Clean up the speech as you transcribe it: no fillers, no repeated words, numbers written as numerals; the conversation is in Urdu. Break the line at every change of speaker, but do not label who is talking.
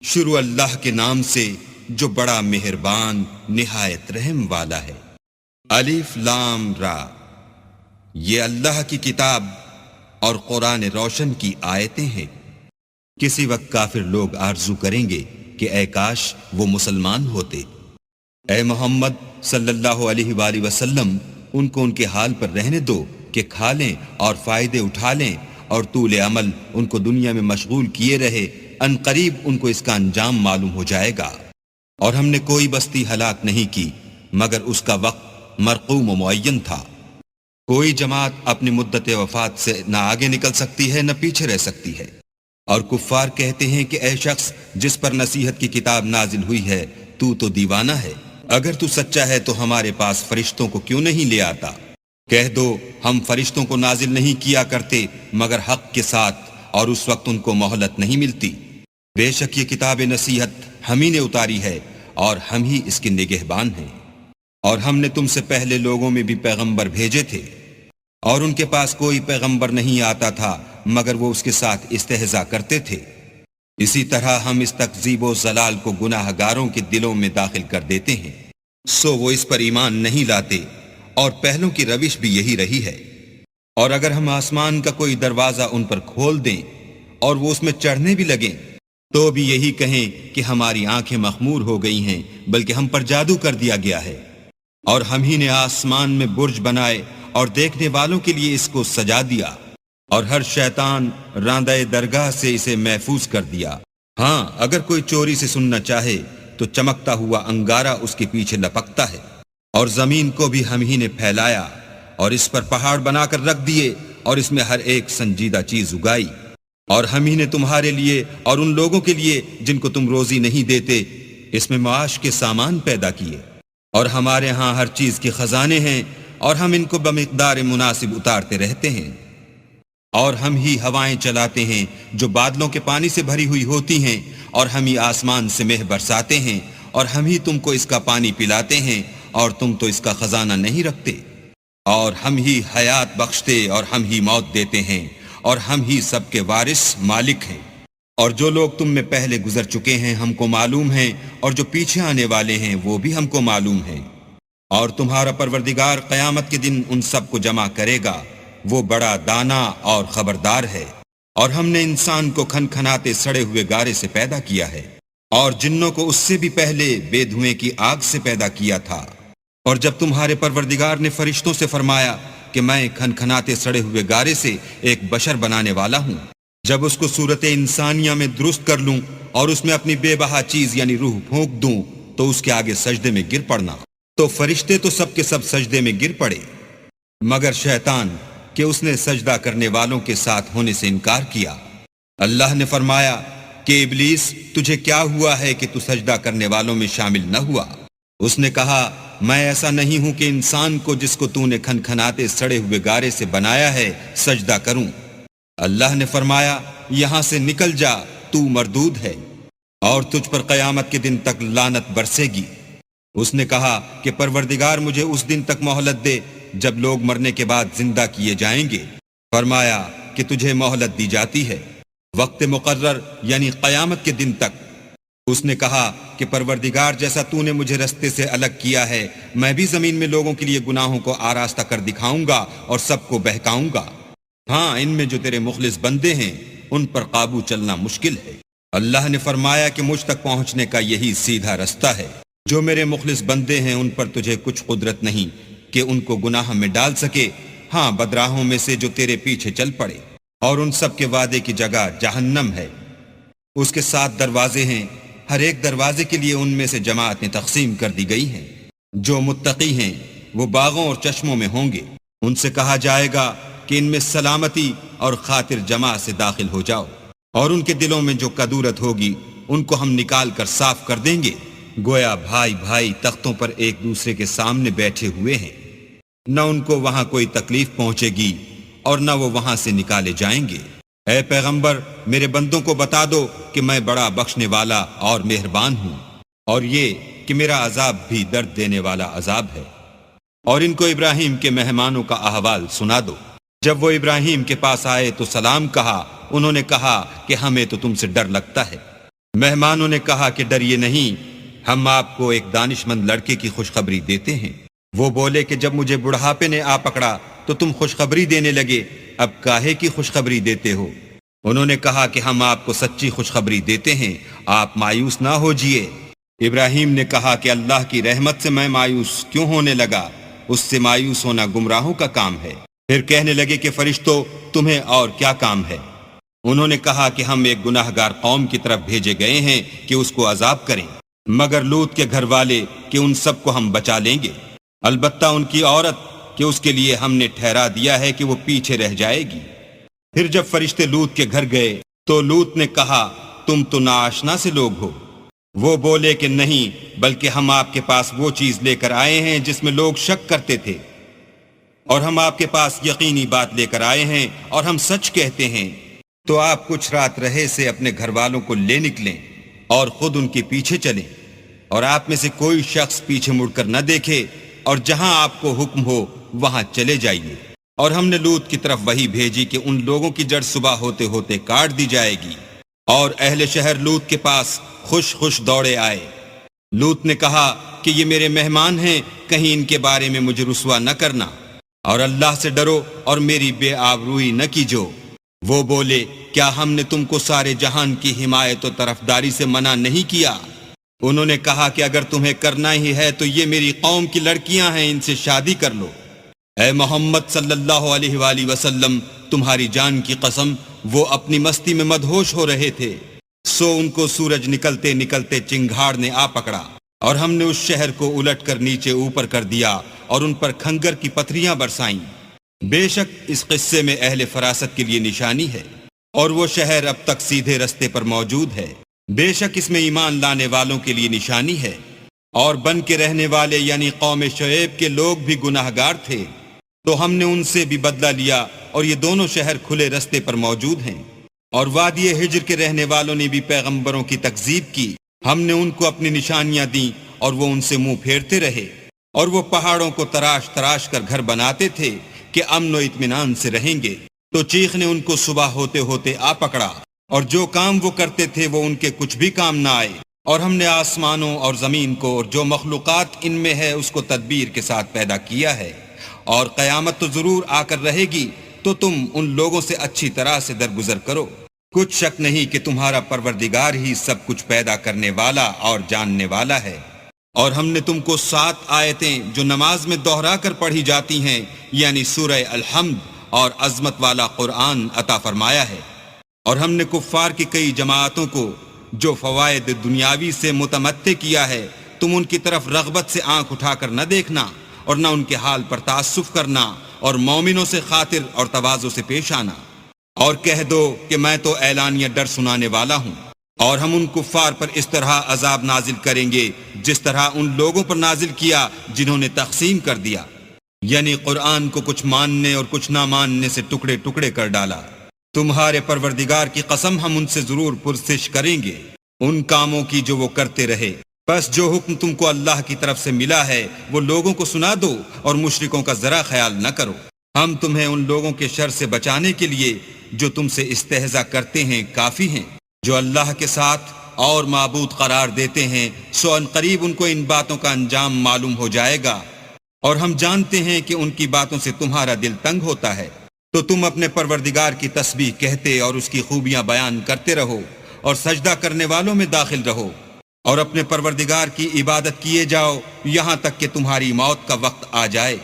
شروع اللہ کے نام سے جو بڑا مہربان نہایت رحم والا ہے۔ الف لام را، یہ اللہ کی کتاب اور قرآن روشن کی آیتیں ہیں۔ کسی وقت کافر لوگ آرزو کریں گے کہ اے کاش وہ مسلمان ہوتے۔ اے محمد صلی اللہ علیہ وآلہ وسلم، ان کو ان کے حال پر رہنے دو کہ کھا لیں اور فائدے اٹھا لیں، اور طول عمل ان کو دنیا میں مشغول کیے رہے، ان قریب ان کو اس کا انجام معلوم ہو جائے گا۔ اور ہم نے کوئی بستی ہلاک نہیں کی مگر اس کا وقت مرقوم و معین تھا۔ کوئی جماعت اپنی مدت وفات سے نہ آگے نکل سکتی ہے نہ پیچھے رہ سکتی ہے۔ اور کفار کہتے ہیں کہ اے شخص جس پر نصیحت کی کتاب نازل ہوئی ہے تو دیوانہ ہے، اگر تو سچا ہے تو ہمارے پاس فرشتوں کو کیوں نہیں لے آتا؟ کہہ دو ہم فرشتوں کو نازل نہیں کیا کرتے مگر حق کے ساتھ، اور اس وقت ان کو مہلت نہیں ملتی۔ بے شک یہ کتاب نصیحت ہم ہی نے اتاری ہے اور ہم ہی اس کے نگہبان ہیں۔ اور ہم نے تم سے پہلے لوگوں میں بھی پیغمبر بھیجے تھے، اور ان کے پاس کوئی پیغمبر نہیں آتا تھا مگر وہ اس کے ساتھ استہزاء کرتے تھے۔ اسی طرح ہم اس تکذیب و ضلال کو گناہ گاروں کے دلوں میں داخل کر دیتے ہیں، سو وہ اس پر ایمان نہیں لاتے، اور پہلوں کی روش بھی یہی رہی ہے۔ اور اگر ہم آسمان کا کوئی دروازہ ان پر کھول دیں اور وہ اس میں چڑھنے بھی لگیں تو بھی یہی کہیں کہ ہماری آنکھیں مخمور ہو گئی ہیں، بلکہ ہم پر جادو کر دیا گیا ہے۔ اور ہم ہی نے آسمان میں برج بنائے اور دیکھنے والوں کے لیے اس کو سجا دیا، اور ہر شیطان راندہ درگاہ سے اسے محفوظ کر دیا۔ ہاں اگر کوئی چوری سے سننا چاہے تو چمکتا ہوا انگارہ اس کے پیچھے لپکتا ہے۔ اور زمین کو بھی ہم ہی نے پھیلایا اور اس پر پہاڑ بنا کر رکھ دیے، اور اس میں ہر ایک سنجیدہ چیز اگائی۔ اور ہم ہی نے تمہارے لیے اور ان لوگوں کے لیے جن کو تم روزی نہیں دیتے اس میں معاش کے سامان پیدا کیے۔ اور ہمارے ہاں ہر چیز کے خزانے ہیں، اور ہم ان کو بمقدار مناسب اتارتے رہتے ہیں۔ اور ہم ہی ہوائیں چلاتے ہیں جو بادلوں کے پانی سے بھری ہوئی ہوتی ہیں، اور ہم ہی آسمان سے مہ برساتے ہیں، اور ہم ہی تم کو اس کا پانی پلاتے ہیں، اور تم تو اس کا خزانہ نہیں رکھتے۔ اور ہم ہی حیات بخشتے اور ہم ہی موت دیتے ہیں، اور ہم ہی سب کے وارث مالک ہیں۔ اور جو لوگ تم میں پہلے گزر چکے ہیں ہم کو معلوم ہیں، اور جو پیچھے آنے والے ہیں وہ بھی ہم کو معلوم ہیں۔ اور تمہارا پروردگار قیامت کے دن ان سب کو جمع کرے گا، وہ بڑا دانا اور خبردار ہے۔ اور ہم نے انسان کو کھنکھناتے سڑے ہوئے گارے سے پیدا کیا ہے، اور جنوں کو اس سے بھی پہلے بے دھوئیں کی آگ سے پیدا کیا تھا۔ اور جب تمہارے پروردگار نے فرشتوں سے فرمایا کہ میں کھنکھناتے سڑے ہوئے گارے سے ایک بشر بنانے والا ہوں، جب اس کو صورت انسانیہ میں درست کر لوں اور اس میں اپنی بے بہا چیز یعنی روح پھونک دوں تو اس کے آگے سجدے میں گر پڑنا۔ تو فرشتے تو سب کے سب سجدے میں گر پڑے مگر شیطان کہ اس نے سجدہ کرنے والوں کے ساتھ ہونے سے انکار کیا۔ اللہ نے فرمایا کہ ابلیس تجھے کیا ہوا ہے کہ تو سجدہ کرنے والوں میں شامل نہ ہوا؟ اس نے کہا میں ایسا نہیں ہوں کہ انسان کو جس کو تو نے کھنکھناتے سڑے ہوئے گارے سے بنایا ہے سجدہ کروں۔ اللہ نے فرمایا یہاں سے نکل جا، تو مردود ہے، اور تجھ پر قیامت کے دن تک لعنت برسے گی۔ اس نے کہا کہ پروردگار مجھے اس دن تک مہلت دے جب لوگ مرنے کے بعد زندہ کیے جائیں گے۔ فرمایا کہ تجھے مہلت دی جاتی ہے وقت مقرر یعنی قیامت کے دن تک۔ اس نے کہا کہ پروردگار جیسا تو نے مجھے رستے سے الگ کیا ہے میں بھی زمین میں لوگوں کے لیے گناہوں کو آراستہ کر دکھاؤں گا اور سب کو بہکاؤں گا۔ ہاں ان میں جو تیرے مخلص بندے ہیں ان پر قابو چلنا مشکل ہے۔ اللہ نے فرمایا کہ مجھ تک پہنچنے کا یہی سیدھا رستہ ہے۔ جو میرے مخلص بندے ہیں ان پر تجھے کچھ قدرت نہیں کہ ان کو گناہ میں ڈال سکے۔ ہاں بدراہوں میں سے جو تیرے پیچھے چل پڑے، اور ان سب کے وعدے کی جگہ جہنم ہے، اس کے 7 دروازے ہیں، ہر ایک دروازے کے لیے ان میں سے جماعتیں تقسیم کر دی گئی ہیں۔ جو متقی ہیں وہ باغوں اور چشموں میں ہوں گے، ان سے کہا جائے گا کہ ان میں سلامتی اور خاطر جمع سے داخل ہو جاؤ، اور ان کے دلوں میں جو کدورت ہوگی ان کو ہم نکال کر صاف کر دیں گے، گویا بھائی بھائی تختوں پر ایک دوسرے کے سامنے بیٹھے ہوئے ہیں۔ نہ ان کو وہاں کوئی تکلیف پہنچے گی اور نہ وہ وہاں سے نکالے جائیں گے۔ اے پیغمبر میرے بندوں کو بتا دو کہ میں بڑا بخشنے والا اور مہربان ہوں، اور یہ کہ میرا عذاب بھی درد دینے والا عذاب ہے۔ اور ان کو ابراہیم کے مہمانوں کا احوال سنا دو۔ جب وہ ابراہیم کے پاس آئے تو سلام کہا، انہوں نے کہا کہ ہمیں تو تم سے ڈر لگتا ہے۔ مہمانوں نے کہا کہ ڈریے نہیں، ہم آپ کو ایک دانش مند لڑکے کی خوشخبری دیتے ہیں۔ وہ بولے کہ جب مجھے بڑھاپے نے آ پکڑا تو تم خوشخبری دینے لگے، اب کاہے کی خوشخبری دیتے ہو؟ انہوں نے کہا کہ ہم آپ کو سچی خوشخبری دیتے ہیں، آپ مایوس نہ ہوجئے۔ ابراہیم نے کہا کہ اللہ کی رحمت سے میں مایوس کیوں ہونے لگا؟ اس سے مایوس ہونا گمراہوں کا کام ہے۔ پھر کہنے لگے کہ فرشتوں، تمہیں اور کیا کام ہے؟ انہوں نے کہا کہ ہم ایک گناہ گار قوم کی طرف بھیجے گئے ہیں کہ اس کو عذاب کریں، مگر لوط کے گھر والے کہ ان سب کو ہم بچا لیں گے، البتہ ان کی عورت کہ اس کے لیے ہم نے ٹھہرا دیا ہے کہ وہ پیچھے رہ جائے گی۔ پھر جب فرشتے لوط کے گھر گئے تو لوط نے کہا تم تو ناآشنا سے لوگ ہو۔ وہ بولے کہ نہیں، بلکہ ہم آپ کے پاس وہ چیز لے کر آئے ہیں جس میں لوگ شک کرتے تھے، اور ہم آپ کے پاس یقینی بات لے کر آئے ہیں اور ہم سچ کہتے ہیں۔ تو آپ کچھ رات رہے سے اپنے گھر والوں کو لے نکلیں اور خود ان کے پیچھے چلیں، اور آپ میں سے کوئی شخص پیچھے مڑ کر نہ دیکھے، اور جہاں آپ کو حکم ہو وہاں چلے جائیے۔ اور ہم نے لوط کی طرف وحی بھیجی کہ ان لوگوں کی جڑ صبح ہوتے ہوتے کاٹ دی جائے گی، اور اہل شہر لوط کے پاس خوش خوش دوڑے آئے۔ لوط نے کہا کہ یہ میرے مہمان ہیں، کہیں ان کے بارے میں مجھے رسوا نہ کرنا، اور اللہ سے ڈرو اور میری بے آبروئی نہ کیجو۔ وہ بولے کیا ہم نے تم کو سارے جہان کی حمایت و طرفداری سے منع نہیں کیا؟ انہوں نے کہا کہ اگر تمہیں کرنا ہی ہے تو یہ میری قوم کی لڑکیاں ہیں، ان سے شادی کر لو۔ اے محمد صلی اللہ علیہ وآلہ وسلم، تمہاری جان کی قسم وہ اپنی مستی میں مدہوش ہو رہے تھے، سو ان کو سورج نکلتے نکلتے چنگھاڑ نے آ پکڑا، اور ہم نے اس شہر کو الٹ کر نیچے اوپر کر دیا اور ان پر کھنگر کی پتھریاں برسائیں۔ بے شک اس قصے میں اہل فراست کے لیے نشانی ہے، اور وہ شہر اب تک سیدھے رستے پر موجود ہے۔ بے شک اس میں ایمان لانے والوں کے لیے نشانی ہے۔ اور بن کے رہنے والے یعنی قوم شعیب کے لوگ بھی گناہ گار تھے، تو ہم نے ان سے بھی بدلہ لیا، اور یہ دونوں شہر کھلے رستے پر موجود ہیں۔ اور وادی ہجر کے رہنے والوں نے بھی پیغمبروں کی تکذیب کی، ہم نے ان کو اپنی نشانیاں دیں اور وہ ان سے منہ پھیرتے رہے، اور وہ پہاڑوں کو تراش تراش کر گھر بناتے تھے کہ امن و اطمینان سے رہیں گے، تو چیخ نے ان کو صبح ہوتے ہوتے آ پکڑا، اور جو کام وہ کرتے تھے وہ ان کے کچھ بھی کام نہ آئے۔ اور ہم نے آسمانوں اور زمین کو اور جو مخلوقات ان میں ہے اس کو تدبیر کے ساتھ پیدا کیا ہے، اور قیامت تو ضرور آ کر رہے گی، تو تم ان لوگوں سے اچھی طرح سے درگزر کرو۔ کچھ شک نہیں کہ تمہارا پروردگار ہی سب کچھ پیدا کرنے والا اور جاننے والا ہے۔ اور ہم نے تم کو 7 آیتیں جو نماز میں دوہرا کر پڑھی جاتی ہیں، یعنی سورہ الحمد اور عظمت والا قرآن عطا فرمایا ہے۔ اور ہم نے کفار کی کئی جماعتوں کو جو فوائد دنیاوی سے متمتع کیا ہے، تم ان کی طرف رغبت سے آنکھ اٹھا کر نہ دیکھنا، اور نہ ان کے حال پر تعسف کرنا، اور مومنوں سے خاطر اور تواضع سے پیش آنا، اور کہہ دو کہ میں تو اعلانیہ ڈر سنانے والا ہوں۔ اور ہم ان کفار پر اس طرح عذاب نازل کریں گے جس طرح ان لوگوں پر نازل کیا جنہوں نے تقسیم کر دیا، یعنی قرآن کو کچھ ماننے اور کچھ نہ ماننے سے ٹکڑے ٹکڑے کر ڈالا۔ تمہارے پروردگار کی قسم ہم ان سے ضرور پرسش کریں گے ان کاموں کی جو وہ کرتے رہے۔ بس جو حکم تم کو اللہ کی طرف سے ملا ہے وہ لوگوں کو سنا دو، اور مشرکوں کا ذرا خیال نہ کرو۔ ہم تمہیں ان لوگوں کے شر سے بچانے کے لیے جو تم سے استہزاء کرتے ہیں کافی ہیں۔ جو اللہ کے ساتھ اور معبود قرار دیتے ہیں، سو ان قریب ان کو ان باتوں کا انجام معلوم ہو جائے گا، اور ہم جانتے ہیں کہ ان کی باتوں سے تمہارا دل تنگ ہوتا ہے۔ تو تم اپنے پروردگار کی تسبیح کہتے اور اس کی خوبیاں بیان کرتے رہو، اور سجدہ کرنے والوں میں داخل رہو، اور اپنے پروردگار کی عبادت کیے جاؤ یہاں تک کہ تمہاری موت کا وقت آ جائے۔